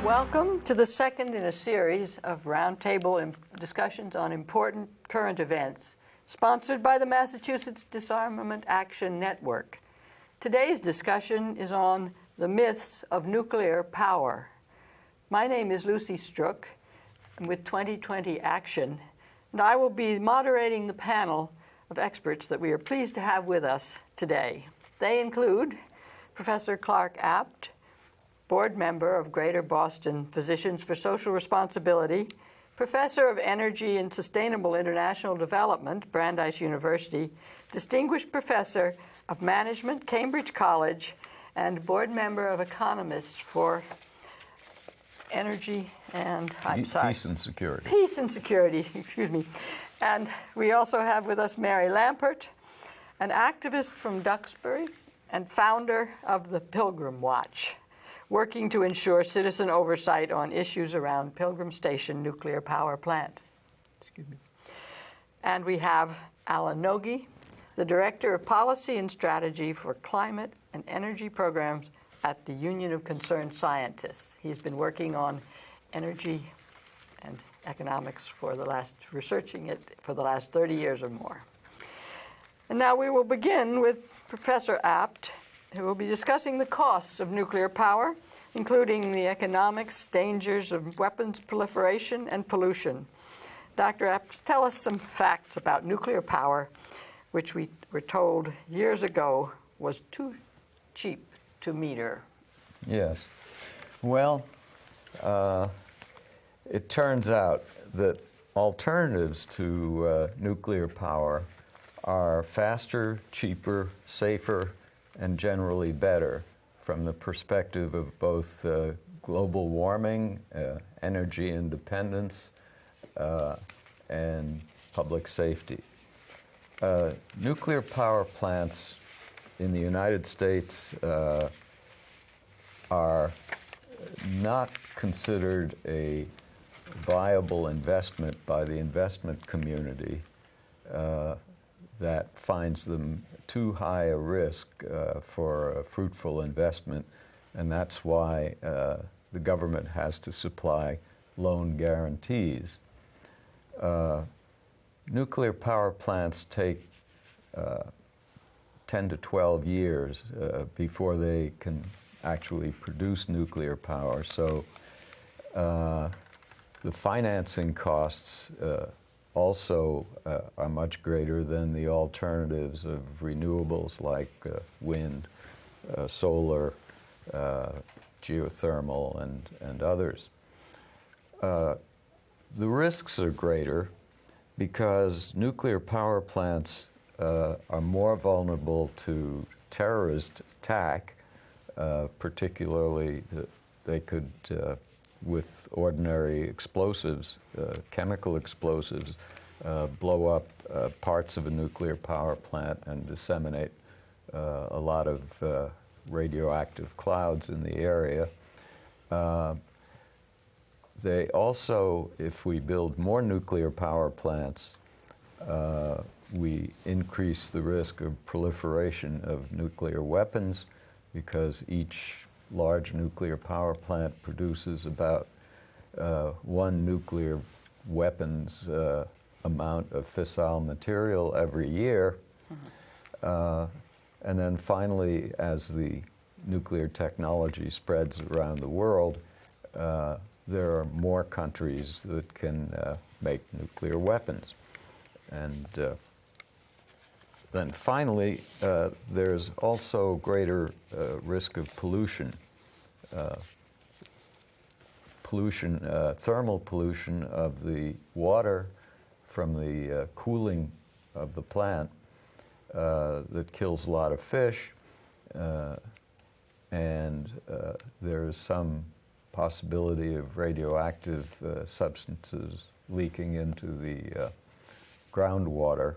Welcome to the second in a series of roundtable discussions on important current events, sponsored by the Massachusetts Disarmament Action Network. Today's discussion is on the myths of nuclear power. My name is Lucy Strook. I'm with 2020 Action, and I will be moderating the panel of experts that we are pleased to have with us today. They include Professor Clark Abt, board member of Greater Boston Physicians for Social Responsibility, professor of Energy and Sustainable International Development, Brandeis University, distinguished professor of management, Cambridge College, and board member of Economists for Energy and, Peace and Security. Peace and Security, excuse me. And we also have with us Mary Lampert, an activist from Duxbury and founder of the Pilgrim Watch, working to ensure citizen oversight on issues around Pilgrim Station nuclear power plant. Excuse me. And we have Alan Nogi, the Director of Policy and Strategy for Climate and Energy Programs at the Union of Concerned Scientists. He's been working on energy and economics researching it for the last 30 years or more. And now we will begin with Professor Abt, who will be discussing the costs of nuclear power, including the economics, dangers of weapons proliferation, and pollution. Dr. Abt, tell us some facts about nuclear power, which we were told years ago was too cheap to meter. Yes. Well, it turns out that alternatives to nuclear power are faster, cheaper, safer, and generally better from the perspective of both global warming, energy independence, and public safety. Nuclear power plants in the United States are not considered a viable investment by the investment community that finds them too high a risk for a fruitful investment, and that's why the government has to supply loan guarantees. Nuclear power plants take 10 to 12 years before they can actually produce nuclear power, so the financing costs also are much greater than the alternatives of renewables like wind, solar, geothermal, and others. The risks are greater because nuclear power plants are more vulnerable to terrorist attack, particularly they could with ordinary explosives, chemical explosives, blow up parts of a nuclear power plant and disseminate a lot of radioactive clouds in the area. They also, if we build more nuclear power plants, we increase the risk of proliferation of nuclear weapons because each large nuclear power plant produces about one nuclear weapons amount of fissile material every year. And then finally, as the nuclear technology spreads around the world, there are more countries that can make nuclear weapons. And then finally, there's also greater risk of pollution. Thermal pollution of the water from the cooling of the plant that kills a lot of fish, and there's some possibility of radioactive substances leaking into the groundwater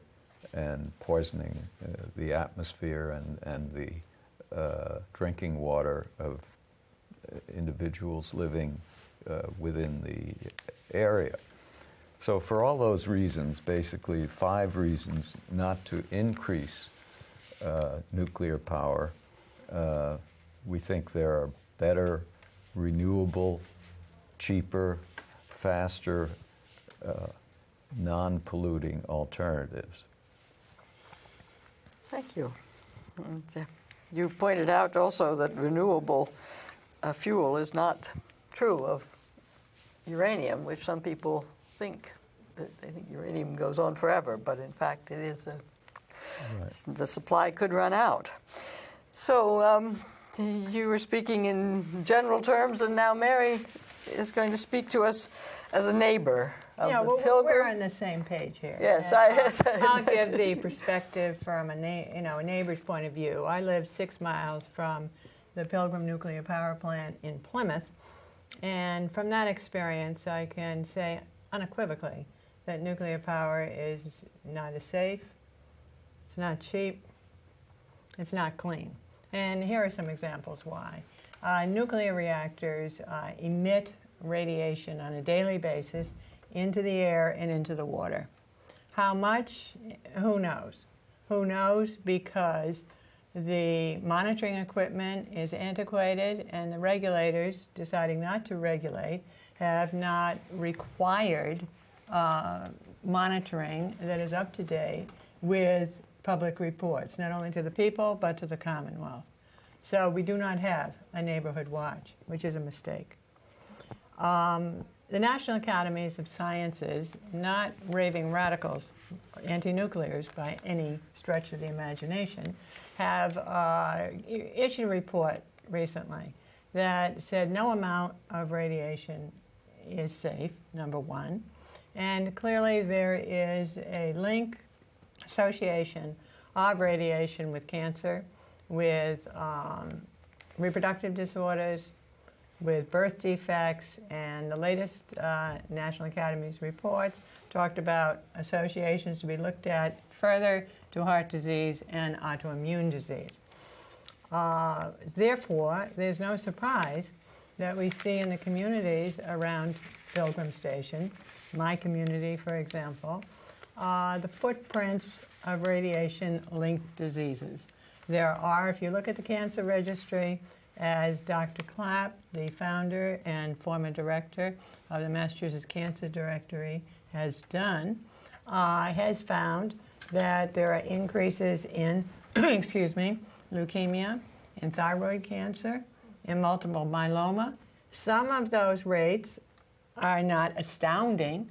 and poisoning the atmosphere and the drinking water of individuals living within the area. So for all those reasons, basically 5 reasons not to increase nuclear power, we think there are better renewable cheaper, faster, non-polluting alternatives. Thank you. And, you pointed out also that renewable fuel is not true of uranium, which some people think. They think uranium goes on forever, but in fact it is the supply could run out. So you were speaking in general terms, and now Mary is going to speak to us as a neighbor of the Pilgrim. We're on the same page here. Yes, I'll give the perspective from a neighbor's point of view. I live 6 miles from the Pilgrim Nuclear Power Plant in Plymouth, and from that experience, I can say unequivocally that nuclear power is neither safe, it's not cheap, it's not clean. And here are some examples why. Nuclear reactors emit radiation on a daily basis into the air and into the water. How much? Who knows? Who knows? Because the monitoring equipment is antiquated, and the regulators, deciding not to regulate, have not required monitoring that is up to date with public reports, not only to the people, but to the Commonwealth. So we do not have a neighborhood watch, which is a mistake. The National Academies of Sciences, not raving radicals, anti-nuclears by any stretch of the imagination, have issued a report recently that said no amount of radiation is safe, number one. And clearly there is a link, association of radiation with cancer, with reproductive disorders, with birth defects, and the latest National Academies reports talked about associations to be looked at further to heart disease and autoimmune disease. Therefore, there's no surprise that we see in the communities around Pilgrim Station, my community, for example, the footprints of radiation-linked diseases. There are, if you look at the cancer registry, as Dr. Clapp, the founder and former director of the Massachusetts Cancer Directory, has done, has found that there are increases in, leukemia, in thyroid cancer, in multiple myeloma. Some of those rates are not astounding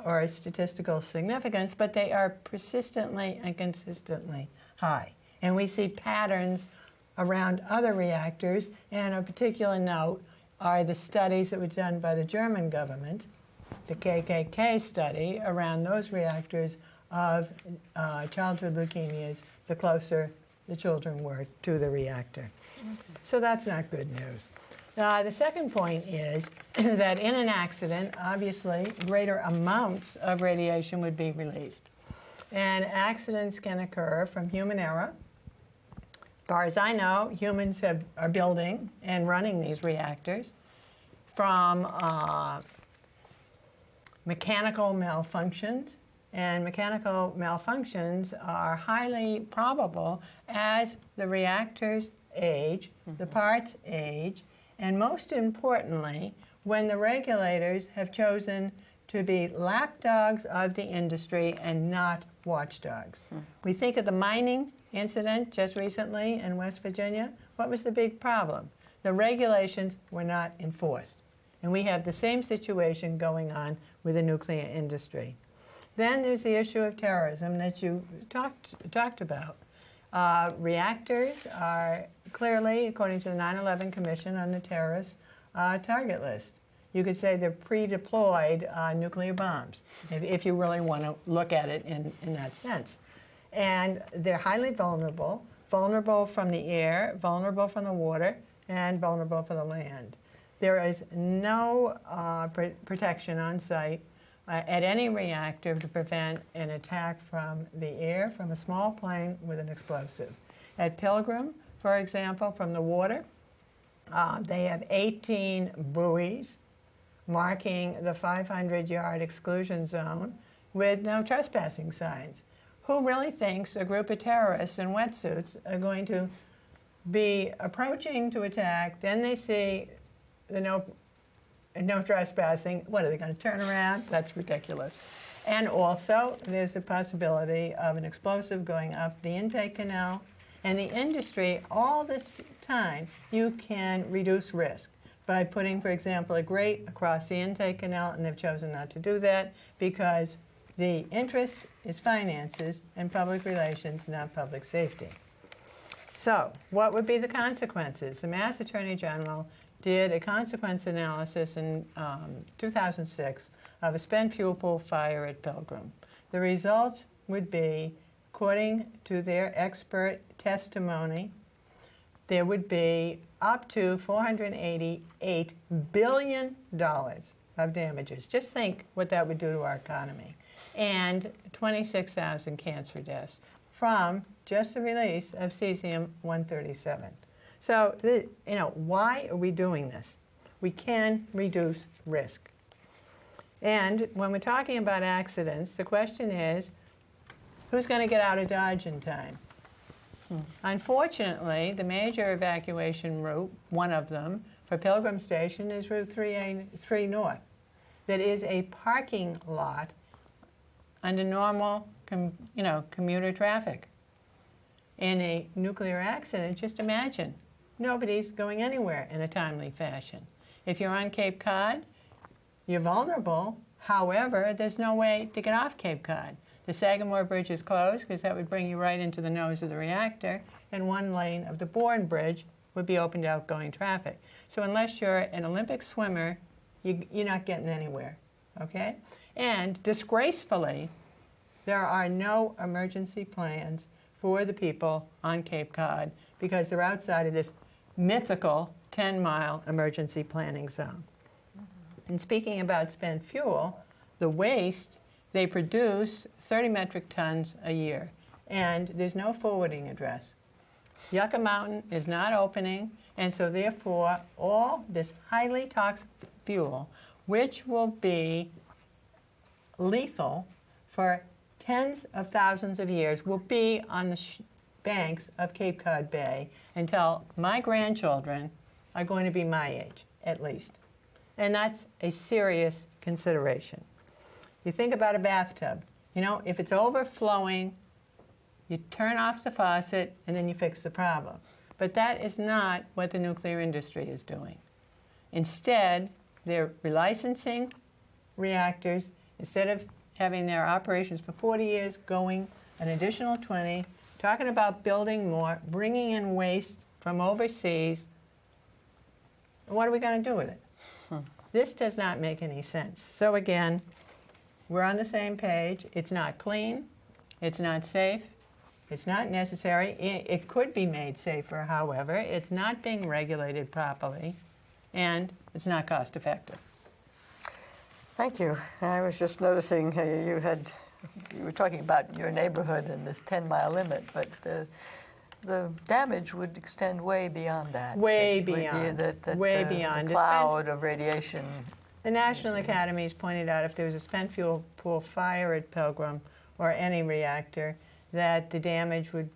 or statistical significance, but they are persistently and consistently high. And we see patterns around other reactors, and of particular note are the studies that were done by the German government, the KKK study around those reactors of childhood leukemias, the closer the children were to the reactor. Okay. So that's not good news. The second point is that in an accident, obviously, greater amounts of radiation would be released. And accidents can occur from human error. As far as I know, humans are building and running these reactors, from mechanical malfunctions. And mechanical malfunctions are highly probable as the reactors age, the parts age, and most importantly, when the regulators have chosen to be lapdogs of the industry and not watchdogs. We think of the mining incident just recently in West Virginia. What was the big problem? The regulations were not enforced. And we have the same situation going on with the nuclear industry. Then there's the issue of terrorism that you talked about. Reactors are clearly, according to the 9/11 Commission, on the terrorist target list. You could say they're pre-deployed nuclear bombs, if you really want to look at it in that sense. And they're highly vulnerable from the air, vulnerable from the water, and vulnerable from the land. There is no protection on site at any reactor to prevent an attack from the air, from a small plane with an explosive. At Pilgrim, for example, from the water, they have 18 buoys marking the 500-yard exclusion zone with no trespassing signs. Who really thinks a group of terrorists in wetsuits are going to be approaching to attack, then they see the no trespassing. What, are they going to turn around? That's ridiculous. And also, there's the possibility of an explosive going up the intake canal. And the industry, all this time, you can reduce risk by putting, for example, a grate across the intake canal, and they've chosen not to do that because the interest is finances and public relations, not public safety. So, what would be the consequences? The Mass Attorney General did a consequence analysis in 2006 of a spent fuel pool fire at Pilgrim. The result would be, according to their expert testimony, there would be up to $488 billion of damages. Just think what that would do to our economy. And 26,000 cancer deaths from just the release of cesium-137. So, why are we doing this? We can reduce risk. And when we're talking about accidents, the question is, who's going to get out of Dodge in time? Unfortunately, the major evacuation route, one of them, for Pilgrim Station is Route 3 North. That is a parking lot under normal commuter traffic. In a nuclear accident, just imagine, nobody's going anywhere in a timely fashion. If you're on Cape Cod, you're vulnerable. However, there's no way to get off Cape Cod. The Sagamore Bridge is closed because that would bring you right into the nose of the reactor, and one lane of the Bourne Bridge would be open to outgoing traffic. So unless you're an Olympic swimmer, you're not getting anywhere, okay? And disgracefully, there are no emergency plans for the people on Cape Cod because they're outside of this mythical 10-mile emergency planning zone. And speaking about spent fuel, the waste, they produce 30 metric tons a year, and there's no forwarding address. Yucca Mountain is not opening, and so therefore all this highly toxic fuel, which will be lethal for tens of thousands of years, will be on the banks of Cape Cod Bay until my grandchildren are going to be my age, at least. And that's a serious consideration. You think about a bathtub. If it's overflowing, you turn off the faucet and then you fix the problem. But that is not what the nuclear industry is doing. Instead, they're relicensing reactors. Instead of having their operations for 40 years, going an additional 20, talking about building more, bringing in waste from overseas. What are we going to do with it? This does not make any sense. So again, we're on the same page. It's not clean. It's not safe. It's not necessary. It could be made safer, however. It's not being regulated properly, and it's not cost effective. Thank you. I was just noticing you were talking about your neighborhood and this 10-mile limit, but the damage would extend way beyond that. Way beyond. Way beyond. The cloud of radiation. The National Academies pointed out if there was a spent fuel pool fire at Pilgrim or any reactor, that the damage would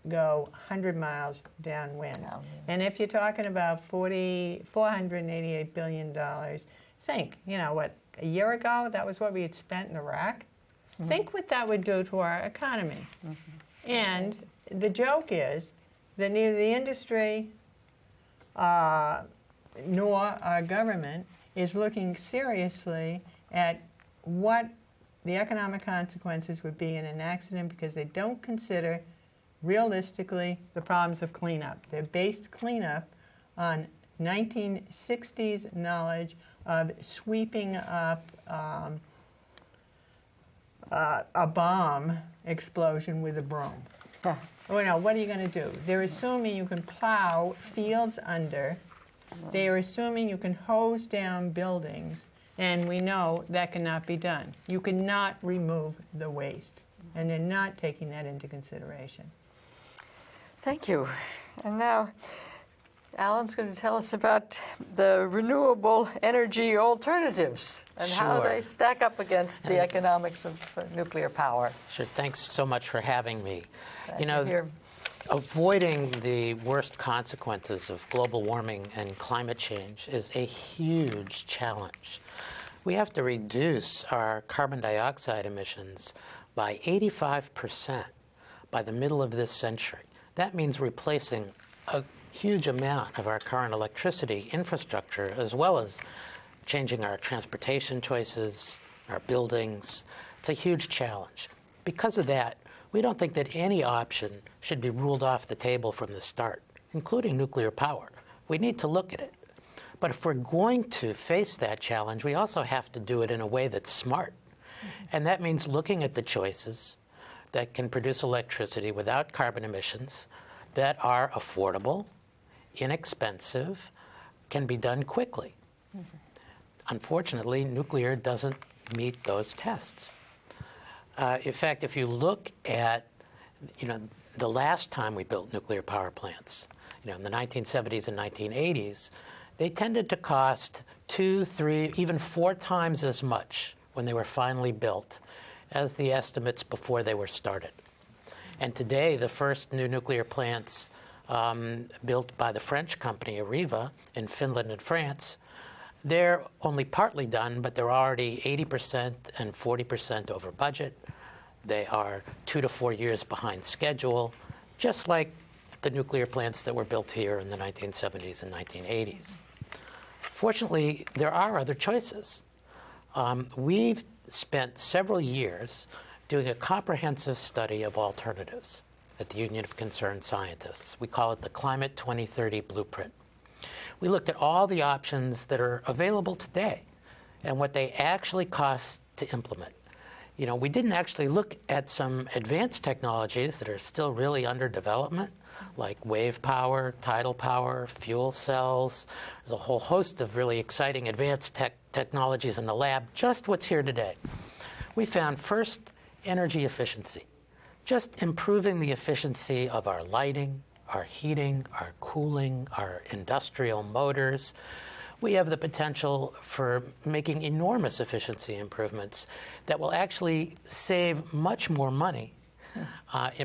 go 100 miles downwind. And if you're talking about $488 billion, think, a year ago, that was what we had spent in Iraq. Mm-hmm. Think what that would do to our economy. Mm-hmm. And the joke is that neither the industry nor our government is looking seriously at what the economic consequences would be in an accident because they don't consider realistically the problems of cleanup. They're based cleanup on 1960s knowledge of sweeping up a bomb explosion with a broom. What are you going to do? They're assuming you can plow fields under. They are assuming you can hose down buildings, and we know that cannot be done. You cannot remove the waste, and they're not taking that into consideration. Thank you. And now, Alan's going to tell us about the renewable energy alternatives and how they stack up against the economics of nuclear power. Sure. Thanks so much for having me. Glad to hear. avoiding the worst consequences of global warming and climate change is a huge challenge. We have to reduce our carbon dioxide emissions by 85% by the middle of this century. That means replacing a huge amount of our current electricity infrastructure, as well as changing our transportation choices, our buildings. It's a huge challenge. Because of that, we don't think that any option should be ruled off the table from the start, including nuclear power. We need to look at it. But if we're going to face that challenge, we also have to do it in a way that's smart. And that means looking at the choices that can produce electricity without carbon emissions, that are affordable, inexpensive, can be done quickly. Unfortunately, nuclear doesn't meet those tests. In fact, if you look at, the last time we built nuclear power plants, in the 1970s and 1980s, they tended to cost 2, 3, even 4 times as much when they were finally built as the estimates before they were started. And today, the first new nuclear plants built by the French company Areva in Finland and France, they're only partly done, but they're already 80% and 40% over budget. They are 2 to 4 years behind schedule, just like the nuclear plants that were built here in the 1970s and 1980s. Fortunately, there are other choices. We've spent several years doing a comprehensive study of alternatives at the Union of Concerned Scientists. We call it the Climate 2030 Blueprint. We looked at all the options that are available today and what they actually cost to implement. We didn't actually look at some advanced technologies that are still really under development, like wave power, tidal power, fuel cells. There's a whole host of really exciting advanced technologies in the lab, just what's here today. We found first energy efficiency, just improving the efficiency of our lighting, our heating, our cooling, our industrial motors. We have the potential for making enormous efficiency improvements that will actually save much more money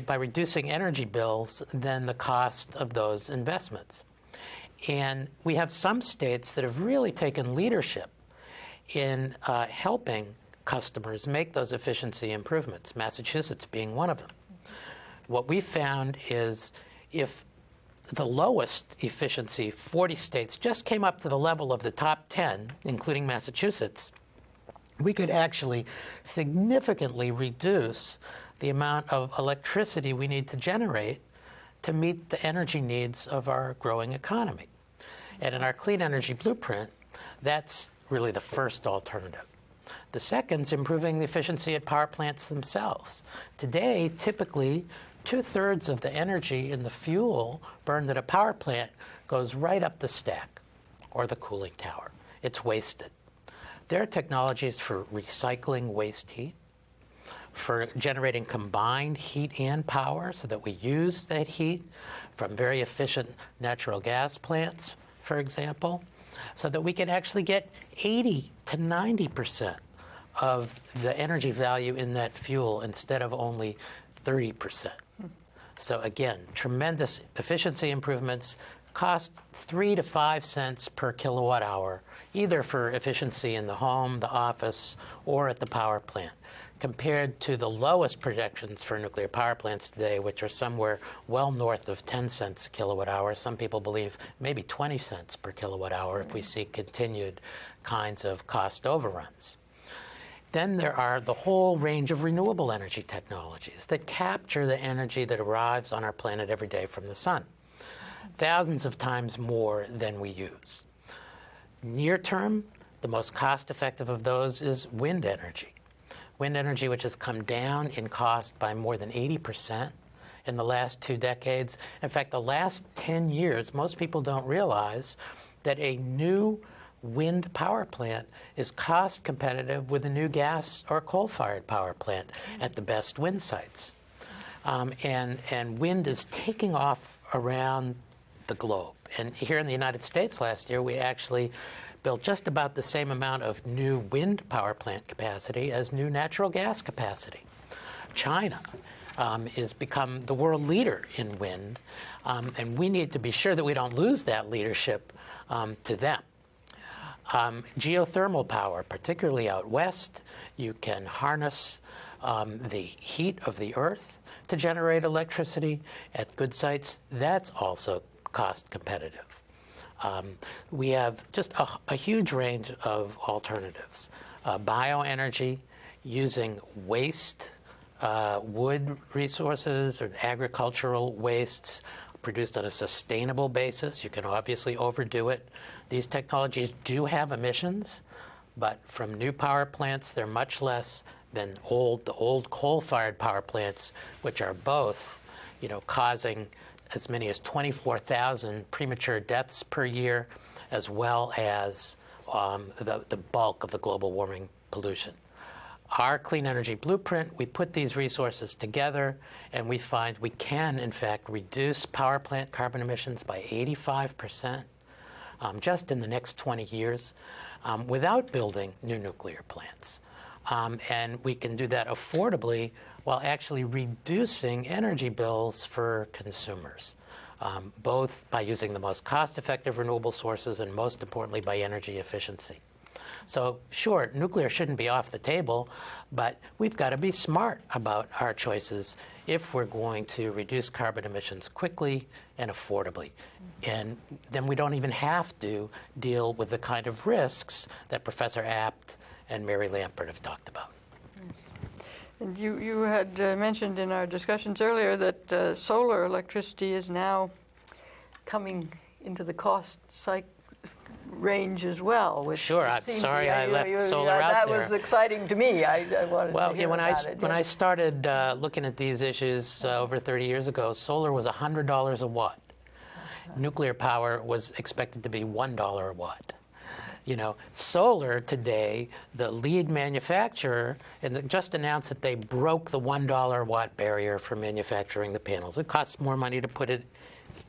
by reducing energy bills than the cost of those investments. And we have some states that have really taken leadership in helping customers make those efficiency improvements, Massachusetts being one of them. What we found is if the lowest efficiency 40 states just came up to the level of the top 10, including Massachusetts, we could actually significantly reduce the amount of electricity we need to generate to meet the energy needs of our growing economy. And in our Clean Energy Blueprint, that's really the first alternative. The second is improving the efficiency at power plants themselves. Today, typically, 2/3 of the energy in the fuel burned at a power plant goes right up the stack or the cooling tower. It's wasted. There are technologies for recycling waste heat, for generating combined heat and power so that we use that heat from very efficient natural gas plants, for example, so that we can actually get 80 to 90% of the energy value in that fuel instead of only 30%. So again, tremendous efficiency improvements, cost 3 to 5 cents per kilowatt hour, either for efficiency in the home, the office, or at the power plant, compared to the lowest projections for nuclear power plants today, which are somewhere well north of 10 cents a kilowatt hour. Some people believe maybe 20 cents per kilowatt hour if we see continued kinds of cost overruns. Then there are the whole range of renewable energy technologies that capture the energy that arrives on our planet every day from the sun, thousands of times more than we use. Near term, the most cost-effective of those is wind energy. Wind energy, which has come down in cost by more than 80% in the last 2 decades. In fact, the last 10 years, most people don't realize that a new wind power plant is cost competitive with a new gas or coal-fired power plant at the best wind sites. And wind is taking off around the globe. And here in the United States last year, we actually built just about the same amount of new wind power plant capacity as new natural gas capacity. China is become the world leader in wind, and we need to be sure that we don't lose that leadership to them. Geothermal power, particularly out west, you can harness the heat of the earth to generate electricity at good sites. That's also cost competitive. We have just a huge range of alternatives. Bioenergy, using waste, wood resources or agricultural wastes produced on a sustainable basis. You can obviously overdo it. These technologies do have emissions, but from new power plants, they're much less than the old coal-fired power plants, which are both, causing as many as 24,000 premature deaths per year, as well as the bulk of the global warming pollution. Our Clean Energy Blueprint, we put these resources together, and we find we can, in fact, reduce power plant carbon emissions by 85% just in the next 20 years without building new nuclear plants. And we can do that affordably while actually reducing energy bills for consumers, both by using the most cost-effective renewable sources and, most importantly, by energy efficiency. So, sure, nuclear shouldn't be off the table, but we've got to be smart about our choices if we're going to reduce carbon emissions quickly and affordably. And then we don't even have to deal with the kind of risks that Professor Abt and Mary Lampert have talked about. Yes. And you had mentioned in our discussions earlier that solar electricity is now coming into the cost range as well. Which sure, I'm sorry I left solar out that there. That was exciting to me. I wanted to hear about it. When I started looking at these issues over 30 years ago, solar was $100 a watt. Nuclear power was expected to be $1 a watt. Solar today, the lead manufacturer, just announced that they broke the $1 watt barrier for manufacturing the panels. It costs more money to put it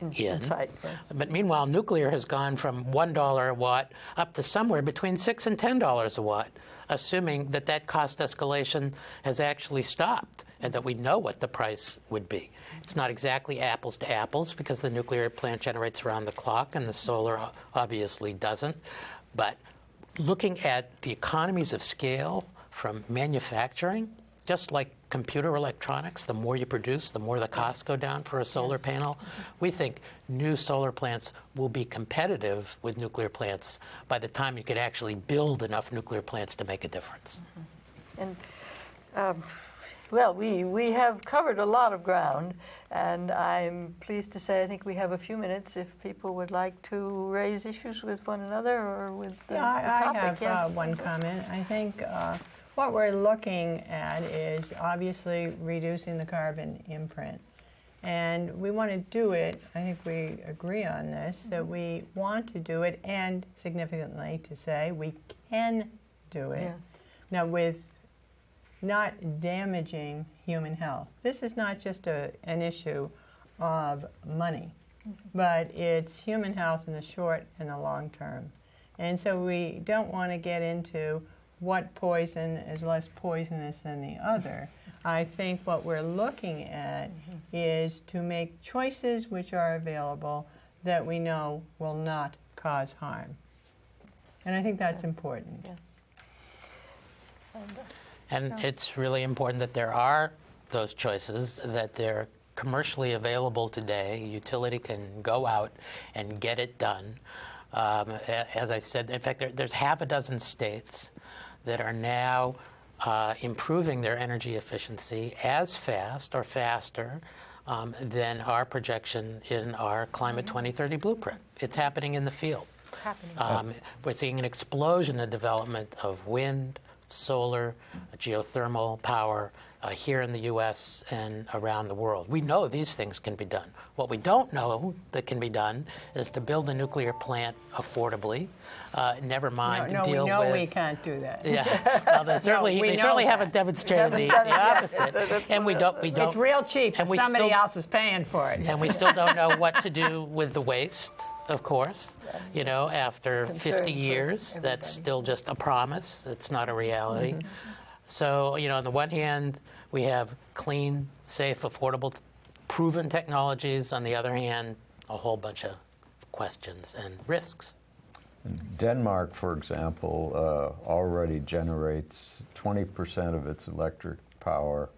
inside. But meanwhile, nuclear has gone from $1 a watt up to somewhere between $6 and $10 a watt, assuming that that cost escalation has actually stopped and that we know what the price would be. It's not exactly apples to apples because the nuclear plant generates around the clock and the solar obviously doesn't. But looking at the economies of scale from manufacturing, just like computer electronics, the more you produce, the more the costs go down for a solar panel. We think new solar plants will be competitive with nuclear plants by the time you could actually build enough nuclear plants to make a difference. And well, we have covered a lot of ground, and I'm pleased to say I think we have a few minutes if people would like to raise issues with one another or with the topic. I have yes. one comment. I think what we're looking at is obviously reducing the carbon imprint. And we want to do it, I think we agree on this, that we want to do it, and significantly to say we can do it. Yeah. Now, with not damaging human health. This is not just an issue of money, but it's human health in the short and the long term. And so we don't want to get into what poison is less poisonous than the other. I think what we're looking at is to make choices which are available that we know will not cause harm. And I think that's important. Yes. And it's really important that there are those choices, that they're commercially available today. Utility can go out and get it done. As I said, in fact, there's half a dozen states that are now improving their energy efficiency as fast or faster than our projection in our Climate 2030 blueprint. It's happening in the field. It's happening. We're seeing an explosion in development of wind, solar, geothermal power here in the U.S. and around the world. We know these things can be done. What we don't know that can be done is to build a nuclear plant affordably. Never mind to deal with... No, we know we can't do that. Yeah, well, they certainly haven't demonstrated the opposite. And we don't. It's real cheap, and somebody else is paying for it. And we still don't know what to do with the waste, of course. After 50 years, that's still just a promise. It's not a reality. So, on the one hand, we have clean safe, affordable, proven technologies. On the other hand, a whole bunch of questions and risks. Denmark, for example, already generates 20% of its electric power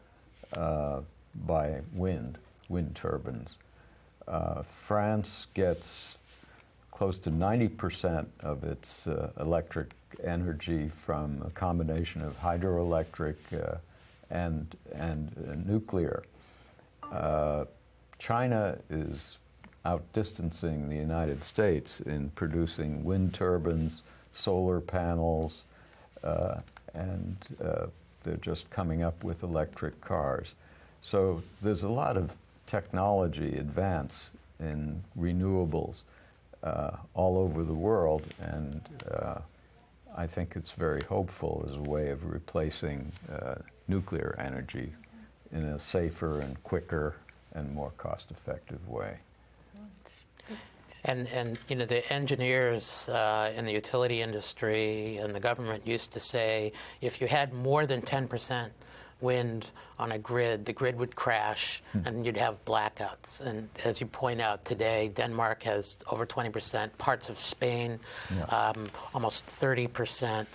by wind turbines. France gets close to 90% of its electric energy from a combination of hydroelectric and nuclear. China is outdistancing the United States in producing wind turbines, solar panels, and they're just coming up with electric cars. So there's a lot of technology advance in renewables all over the world, and I think it's very hopeful as a way of replacing nuclear energy in a safer and quicker and more cost-effective way. And you know, the engineers in the utility industry and the government used to say, if you had more than 10% wind on a grid, the grid would crash and you'd have blackouts. And as you point out today, Denmark has over 20%, parts of Spain, almost 30%.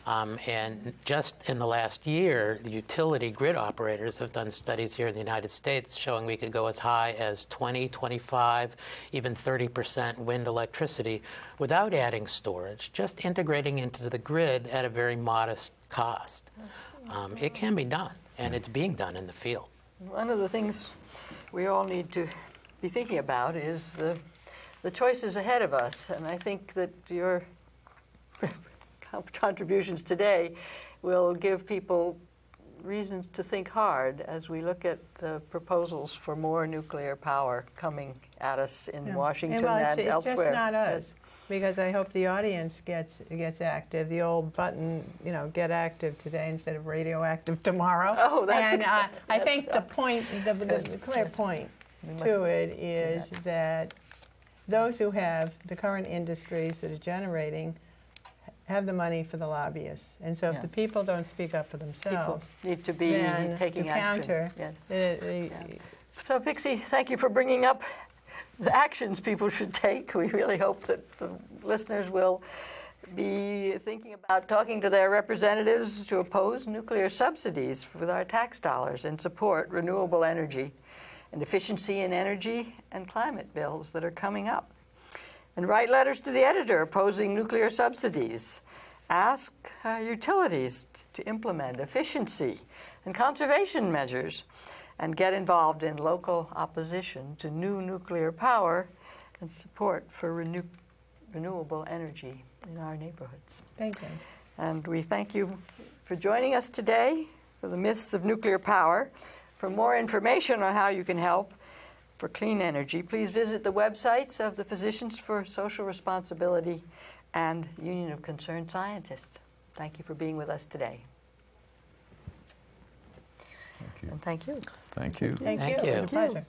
And just in the last year, the utility grid operators have done studies here in the United States showing we could go as high as 20, 25, even 30% wind electricity without adding storage, just integrating into the grid at a very modest cost. It can be done, and it's being done in the field. One of the things we all need to be thinking about is the choices ahead of us, and I think that your contributions today will give people reasons to think hard as we look at the proposals for more nuclear power coming at us in Washington and elsewhere. It's just not us, because I hope the audience gets active. The old button, you know, get active today instead of radioactive tomorrow. Oh, that's and I think the point, the clear point to it is that those who have the current industries that are generating have the money for the lobbyists. And so if the people don't speak up for themselves, people need to be then taking to action. counter, Yes. So, Pixie, thank you for bringing up the actions people should take. We really hope that the listeners will be thinking about talking to their representatives to oppose nuclear subsidies with our tax dollars and support renewable energy and efficiency in energy and climate bills that are coming up. And write letters to the editor opposing nuclear subsidies. Ask utilities to implement efficiency and conservation measures, and get involved in local opposition to new nuclear power and support for renewable energy in our neighborhoods. thank you. And we thank you for joining us today for the Myths of Nuclear Power. For more information on how you can help for clean energy, please visit the websites of the Physicians for Social Responsibility and Union of Concerned Scientists. Thank you for being with us today. Thank you. And thank you. Thank you. Thank you. Thank you. It was a pleasure.